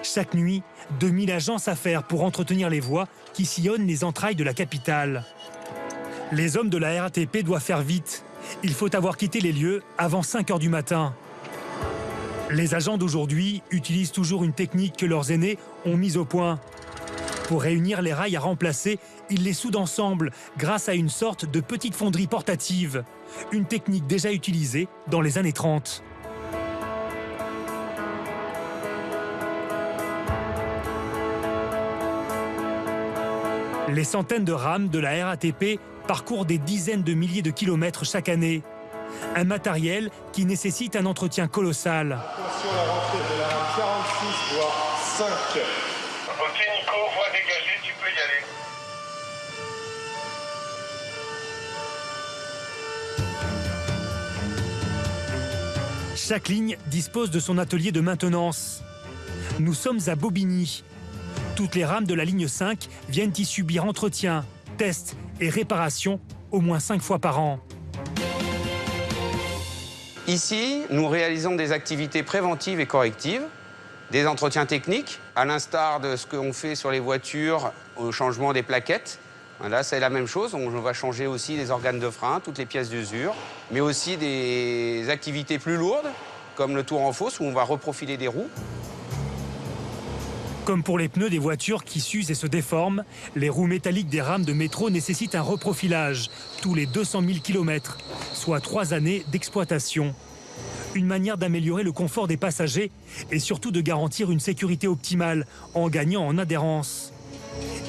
Chaque nuit, 2000 agents s'affairent pour entretenir les voies qui sillonnent les entrailles de la capitale. Les hommes de la RATP doivent faire vite. Il faut avoir quitté les lieux avant 5 h du matin. Les agents d'aujourd'hui utilisent toujours une technique que leurs aînés ont mise au point. Pour réunir les rails à remplacer, ils les soudent ensemble grâce à une sorte de petite fonderie portative, une technique déjà utilisée dans les années 30. Les centaines de rames de la RATP parcourent des dizaines de milliers de kilomètres chaque année. Un matériel qui nécessite un entretien colossal. Attention à la rentrée de la rame 46, voire 5. Ok Nico, voie dégagée, tu peux y aller. Chaque ligne dispose de son atelier de maintenance. Nous sommes à Bobigny. Toutes les rames de la ligne 5 viennent y subir entretien, tests et réparations au moins 5 fois par an. Ici, nous réalisons des activités préventives et correctives, des entretiens techniques, à l'instar de ce qu'on fait sur les voitures au changement des plaquettes. Là, c'est la même chose. On va changer aussi les organes de frein, toutes les pièces d'usure, mais aussi des activités plus lourdes, comme le tour en fosse, où on va reprofiler des roues. Comme pour les pneus des voitures qui s'usent et se déforment, les roues métalliques des rames de métro nécessitent un reprofilage tous les 200 000 km, soit 3 années d'exploitation. Une manière d'améliorer le confort des passagers et surtout de garantir une sécurité optimale en gagnant en adhérence.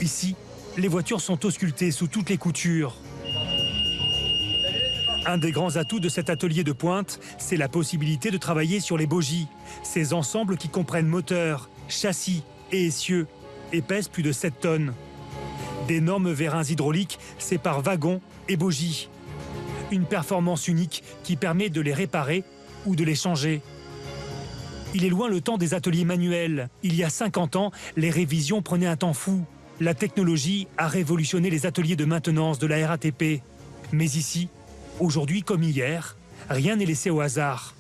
Ici, les voitures sont auscultées sous toutes les coutures. Un des grands atouts de cet atelier de pointe, c'est la possibilité de travailler sur les bogies, ces ensembles qui comprennent moteur, châssis et essieux et pèsent plus de 7 tonnes. D'énormes vérins hydrauliques séparent wagons et bogies. Une performance unique qui permet de les réparer ou de les changer. Il est loin le temps des ateliers manuels. Il y a 50 ans, les révisions prenaient un temps fou. La technologie a révolutionné les ateliers de maintenance de la RATP. Mais ici, aujourd'hui comme hier, rien n'est laissé au hasard.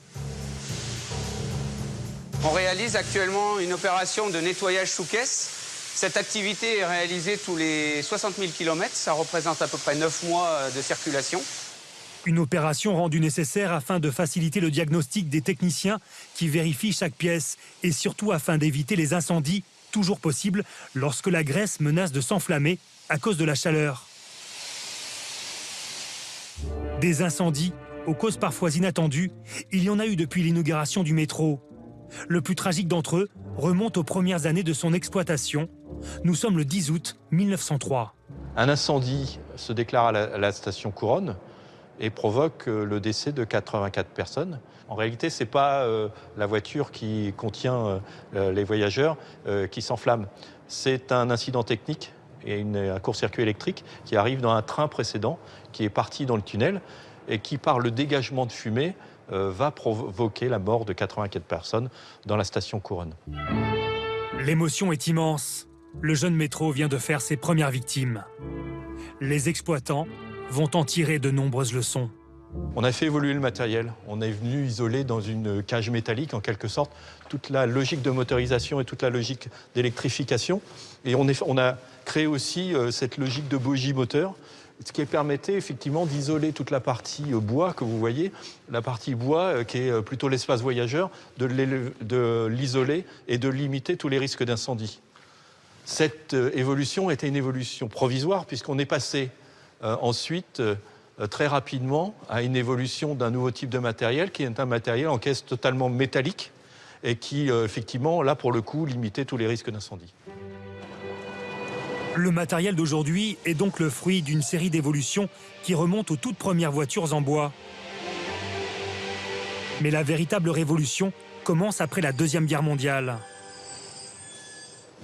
On réalise actuellement une opération de nettoyage sous caisse. Cette activité est réalisée tous les 60 000 km. Ça représente à peu près 9 mois de circulation. Une opération rendue nécessaire afin de faciliter le diagnostic des techniciens qui vérifient chaque pièce et surtout afin d'éviter les incendies, toujours possibles lorsque la graisse menace de s'enflammer à cause de la chaleur. Des incendies aux causes parfois inattendues, il y en a eu depuis l'inauguration du métro. Le plus tragique d'entre eux remonte aux premières années de son exploitation. Nous sommes le 10 août 1903. Un incendie se déclare à la station Couronne et provoque le décès de 84 personnes. En réalité, ce n'est pas la voiture qui contient les voyageurs qui s'enflamme. C'est un incident technique et un court-circuit électrique qui arrive dans un train précédent qui est parti dans le tunnel et qui, par le dégagement de fumée, va provoquer la mort de 84 personnes dans la station Couronne. L'émotion est immense. Le jeune métro vient de faire ses premières victimes. Les exploitants vont en tirer de nombreuses leçons. On a fait évoluer le matériel. On est venu isoler dans une cage métallique, en quelque sorte, toute la logique de motorisation et toute la logique d'électrification. Et on a créé aussi cette logique de bogie moteur, ce qui permettait effectivement d'isoler toute la partie bois que vous voyez, la partie bois qui est plutôt l'espace voyageur, de l'isoler et de limiter tous les risques d'incendie. Cette évolution était une évolution provisoire puisqu'on est passé ensuite très rapidement à une évolution d'un nouveau type de matériel qui est un matériel en caisse totalement métallique et qui effectivement là pour le coup limitait tous les risques d'incendie. Le matériel d'aujourd'hui est donc le fruit d'une série d'évolutions qui remontent aux toutes premières voitures en bois. Mais la véritable révolution commence après la Deuxième Guerre mondiale.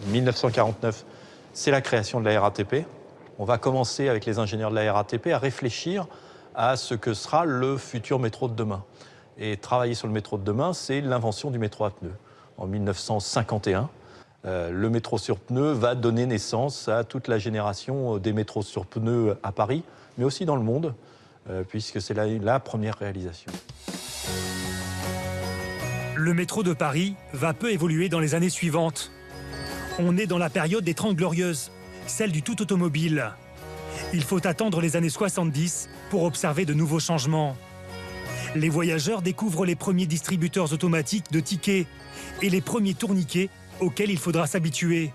1949, c'est la création de la RATP. On va commencer avec les ingénieurs de la RATP à réfléchir à ce que sera le futur métro de demain. Et travailler sur le métro de demain, c'est l'invention du métro à pneus. En 1951, le métro sur pneus va donner naissance à toute la génération des métros sur pneus à Paris, mais aussi dans le monde, puisque c'est la première réalisation. Le métro de Paris va peu évoluer dans les années suivantes. On est dans la période des 30 Glorieuses, celle du tout automobile. Il faut attendre les années 70 pour observer de nouveaux changements. Les voyageurs découvrent les premiers distributeurs automatiques de tickets et les premiers tourniquets auxquels il faudra s'habituer.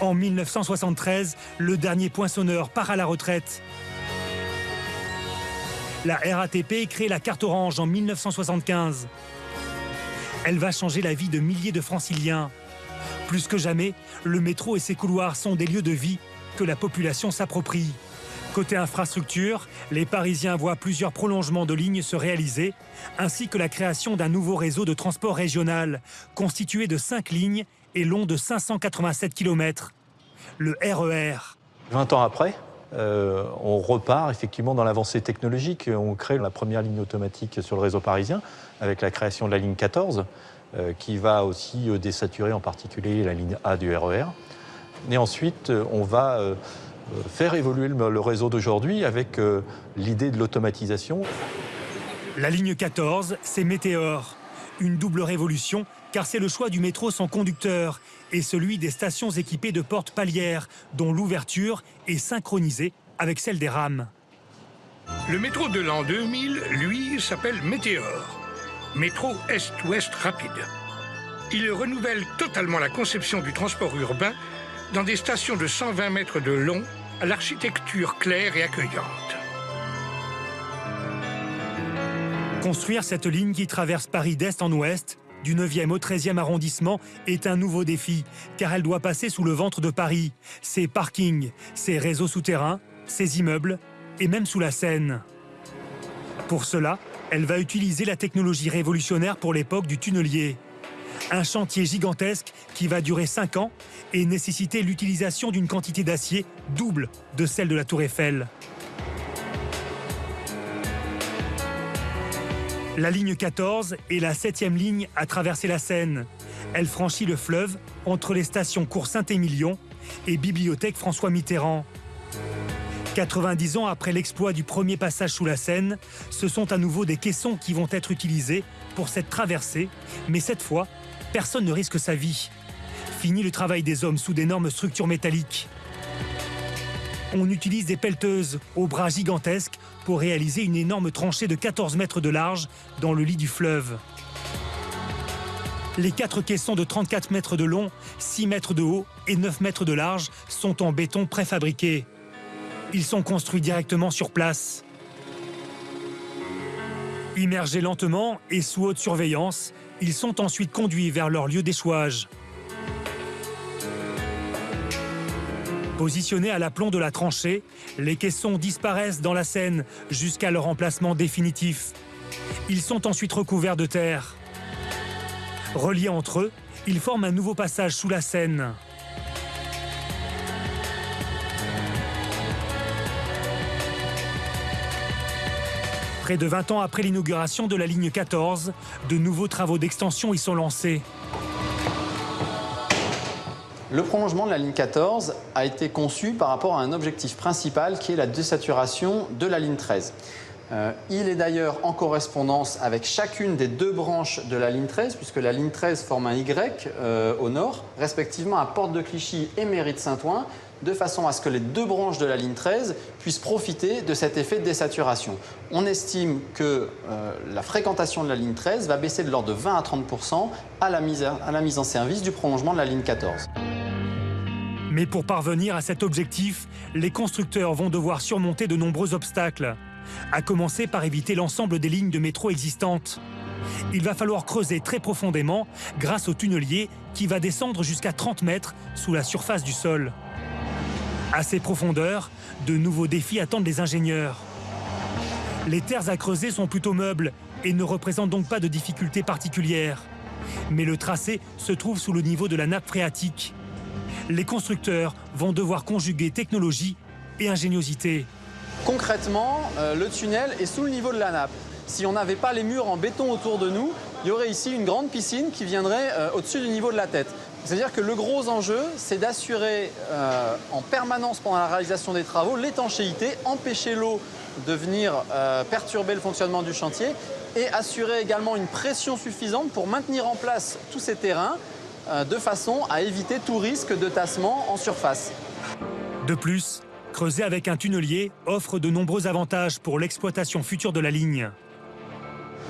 En 1973, le dernier poinçonneur part à la retraite. La RATP crée la carte orange en 1975. Elle va changer la vie de milliers de franciliens. Plus que jamais, le métro et ses couloirs sont des lieux de vie que la population s'approprie. Côté infrastructure, les Parisiens voient plusieurs prolongements de lignes se réaliser, ainsi que la création d'un nouveau réseau de transport régional, constitué de 5 lignes et long de 587 km. Le RER. 20 ans après, on repart effectivement dans l'avancée technologique. On crée la première ligne automatique sur le réseau parisien, avec la création de la ligne 14, qui va aussi désaturer en particulier la ligne A du RER. Et ensuite, on va faire évoluer le réseau d'aujourd'hui avec l'idée de l'automatisation. La ligne 14, c'est Météor. Une double révolution, car c'est le choix du métro sans conducteur et celui des stations équipées de portes palières, dont l'ouverture est synchronisée avec celle des rames. Le métro de l'an 2000, lui, s'appelle Météor. Métro Est-Ouest rapide. Il renouvelle totalement la conception du transport urbain dans des stations de 120 mètres de long, à l'architecture claire et accueillante. Construire cette ligne qui traverse Paris d'est en ouest, du 9e au 13e arrondissement, est un nouveau défi, car elle doit passer sous le ventre de Paris, ses parkings, ses réseaux souterrains, ses immeubles, et même sous la Seine. Pour cela, elle va utiliser la technologie révolutionnaire pour l'époque du tunnelier. Un chantier gigantesque qui va durer 5 ans et nécessiter l'utilisation d'une quantité d'acier double de celle de la Tour Eiffel. La ligne 14 est la 7e ligne à traverser la Seine. Elle franchit le fleuve entre les stations Cours Saint-Émilion et Bibliothèque François Mitterrand. 90 ans après l'exploit du premier passage sous la Seine, ce sont à nouveau des caissons qui vont être utilisés pour cette traversée, mais cette fois, personne ne risque sa vie. Fini le travail des hommes sous d'énormes structures métalliques. On utilise des pelleteuses aux bras gigantesques pour réaliser une énorme tranchée de 14 mètres de large dans le lit du fleuve. Les 4 caissons de 34 mètres de long, 6 mètres de haut et 9 mètres de large sont en béton préfabriqué. Ils sont construits directement sur place. Immergés lentement et sous haute surveillance, ils sont ensuite conduits vers leur lieu d'échouage. Positionnés à l'aplomb de la tranchée, les caissons disparaissent dans la Seine jusqu'à leur emplacement définitif. Ils sont ensuite recouverts de terre. Reliés entre eux, ils forment un nouveau passage sous la Seine. Près de 20 ans après l'inauguration de la ligne 14, de nouveaux travaux d'extension y sont lancés. Le prolongement de la ligne 14 a été conçu par rapport à un objectif principal qui est la désaturation de la ligne 13. Il est d'ailleurs en correspondance avec chacune des deux branches de la ligne 13, puisque la ligne 13 forme un Y au nord, respectivement à Porte de Clichy et Mairie de Saint-Ouen, de façon à ce que les deux branches de la ligne 13 puissent profiter de cet effet de désaturation. On estime que la fréquentation de la ligne 13 va baisser de l'ordre de 20 à 30% à la mise en service du prolongement de la ligne 14. Mais pour parvenir à cet objectif, les constructeurs vont devoir surmonter de nombreux obstacles, à commencer par éviter l'ensemble des lignes de métro existantes. Il va falloir creuser très profondément grâce au tunnelier qui va descendre jusqu'à 30 mètres sous la surface du sol. À ces profondeurs, de nouveaux défis attendent les ingénieurs. Les terres à creuser sont plutôt meubles et ne représentent donc pas de difficultés particulières. Mais le tracé se trouve sous le niveau de la nappe phréatique. Les constructeurs vont devoir conjuguer technologie et ingéniosité. Concrètement, le tunnel est sous le niveau de la nappe. Si on n'avait pas les murs en béton autour de nous, il y aurait ici une grande piscine qui viendrait au-dessus du niveau de la tête. C'est-à-dire que le gros enjeu, c'est d'assurer en permanence pendant la réalisation des travaux l'étanchéité, empêcher l'eau de venir perturber le fonctionnement du chantier et assurer également une pression suffisante pour maintenir en place tous ces terrains de façon à éviter tout risque de tassement en surface. De plus, creuser avec un tunnelier offre de nombreux avantages pour l'exploitation future de la ligne.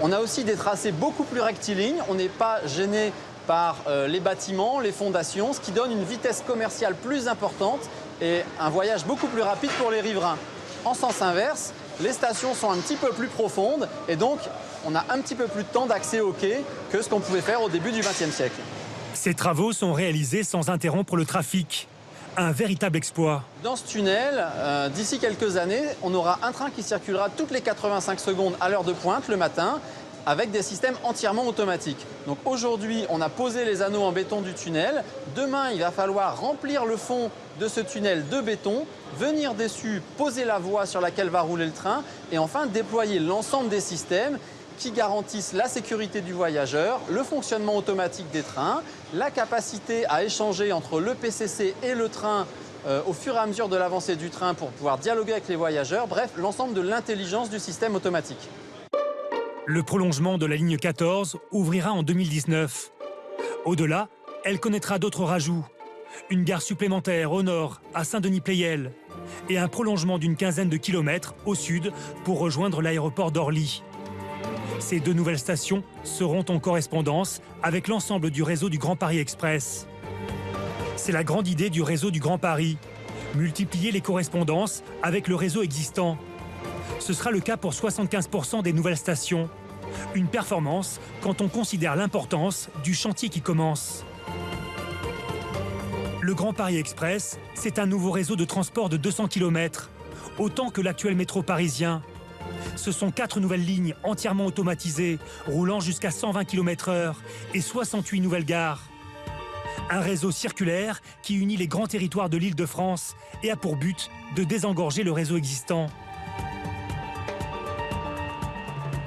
On a aussi des tracés beaucoup plus rectilignes, on n'est pas gêné par les bâtiments, les fondations, ce qui donne une vitesse commerciale plus importante et un voyage beaucoup plus rapide pour les riverains. En sens inverse, les stations sont un petit peu plus profondes et donc on a un petit peu plus de temps d'accès au quai que ce qu'on pouvait faire au début du XXe siècle. Ces travaux sont réalisés sans interrompre le trafic. Un véritable exploit. Dans ce tunnel, d'ici quelques années, on aura un train qui circulera toutes les 85 secondes à l'heure de pointe le matin avec des systèmes entièrement automatiques. Donc aujourd'hui, on a posé les anneaux en béton du tunnel. Demain, il va falloir remplir le fond de ce tunnel de béton, venir dessus, poser la voie sur laquelle va rouler le train et enfin déployer l'ensemble des systèmes qui garantissent la sécurité du voyageur, le fonctionnement automatique des trains, la capacité à échanger entre le PCC et le train au fur et à mesure de l'avancée du train pour pouvoir dialoguer avec les voyageurs, bref, l'ensemble de l'intelligence du système automatique. Le prolongement de la ligne 14 ouvrira en 2019. Au-delà, elle connaîtra d'autres rajouts. Une gare supplémentaire au nord, à Saint-Denis-Pleyel, et un prolongement d'une quinzaine de kilomètres au sud pour rejoindre l'aéroport d'Orly. Ces deux nouvelles stations seront en correspondance avec l'ensemble du réseau du Grand Paris Express. C'est la grande idée du réseau du Grand Paris, multiplier les correspondances avec le réseau existant. Ce sera le cas pour 75% des nouvelles stations. Une performance quand on considère l'importance du chantier qui commence. Le Grand Paris Express, c'est un nouveau réseau de transport de 200 km, autant que l'actuel métro parisien. Ce sont 4 nouvelles lignes entièrement automatisées, roulant jusqu'à 120 km/h et 68 nouvelles gares. Un réseau circulaire qui unit les grands territoires de l'Île-de-France et a pour but de désengorger le réseau existant.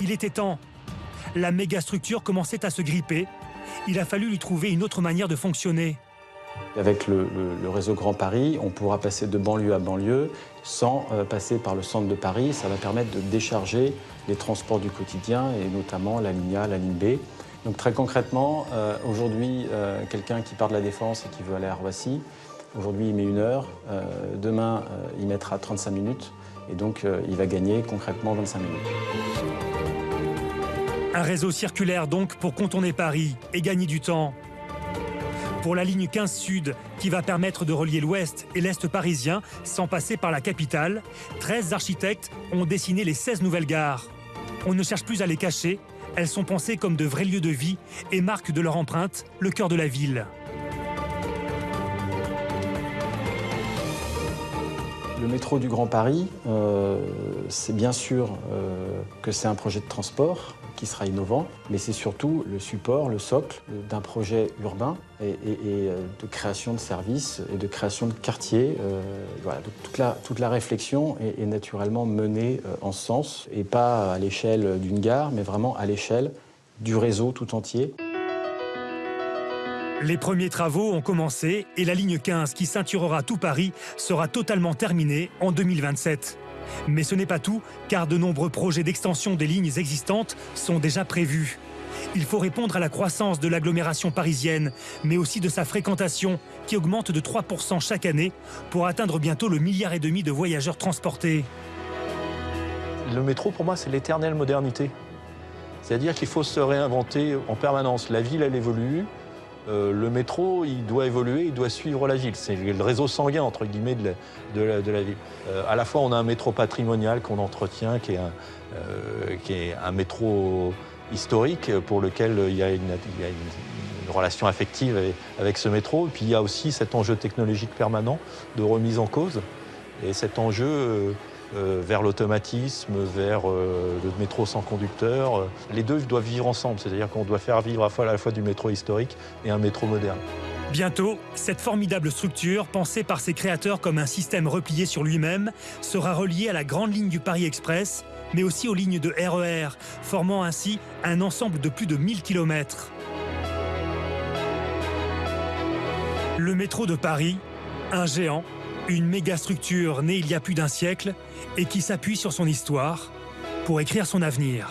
Il était temps. La mégastructure commençait à se gripper. Il a fallu lui trouver une autre manière de fonctionner. Avec le réseau Grand Paris, on pourra passer de banlieue à banlieue sans passer par le centre de Paris. Ça va permettre de décharger les transports du quotidien et notamment la ligne A, la ligne B. Donc très concrètement, aujourd'hui, quelqu'un qui part de la Défense et qui veut aller à Roissy, aujourd'hui il met 1 heure, demain il mettra 35 minutes et donc il va gagner concrètement 25 minutes. Un réseau circulaire donc pour contourner Paris et gagner du temps. Pour la ligne 15 Sud, qui va permettre de relier l'ouest et l'est parisien sans passer par la capitale, 13 architectes ont dessiné les 16 nouvelles gares. On ne cherche plus à les cacher, elles sont pensées comme de vrais lieux de vie et marquent de leur empreinte le cœur de la ville. Le métro du Grand Paris, c'est bien sûr que c'est un projet de transport qui sera innovant, mais c'est surtout le support, le socle d'un projet urbain et de création de services et de création de quartiers. Voilà, donc toute la réflexion est naturellement menée en ce sens, et pas à l'échelle d'une gare, mais vraiment à l'échelle du réseau tout entier. Les premiers travaux ont commencé et la ligne 15 qui ceinturera tout Paris sera totalement terminée en 2027. Mais ce n'est pas tout, car de nombreux projets d'extension des lignes existantes sont déjà prévus. Il faut répondre à la croissance de l'agglomération parisienne, mais aussi de sa fréquentation, qui augmente de 3% chaque année pour atteindre bientôt le 1,5 milliard de voyageurs transportés. Le métro, pour moi, c'est l'éternelle modernité. C'est-à-dire qu'il faut se réinventer en permanence. La ville, elle évolue. Le métro, il doit évoluer, il doit suivre la ville. C'est le réseau sanguin, entre guillemets, de la ville. À la fois, on a un métro patrimonial qu'on entretient, qui est un métro historique, pour lequel il y a une relation affective avec ce métro. Et puis, il y a aussi cet enjeu technologique permanent de remise en cause. Et cet enjeu vers l'automatisme, vers le métro sans conducteur. Les deux doivent vivre ensemble, c'est-à-dire qu'on doit faire vivre à la fois du métro historique et un métro moderne. Bientôt, cette formidable structure, pensée par ses créateurs comme un système replié sur lui-même, sera reliée à la grande ligne du Paris Express, mais aussi aux lignes de RER, formant ainsi un ensemble de plus de 1000 km. Le métro de Paris, un géant, une méga-structure née il y a plus d'un siècle et qui s'appuie sur son histoire pour écrire son avenir.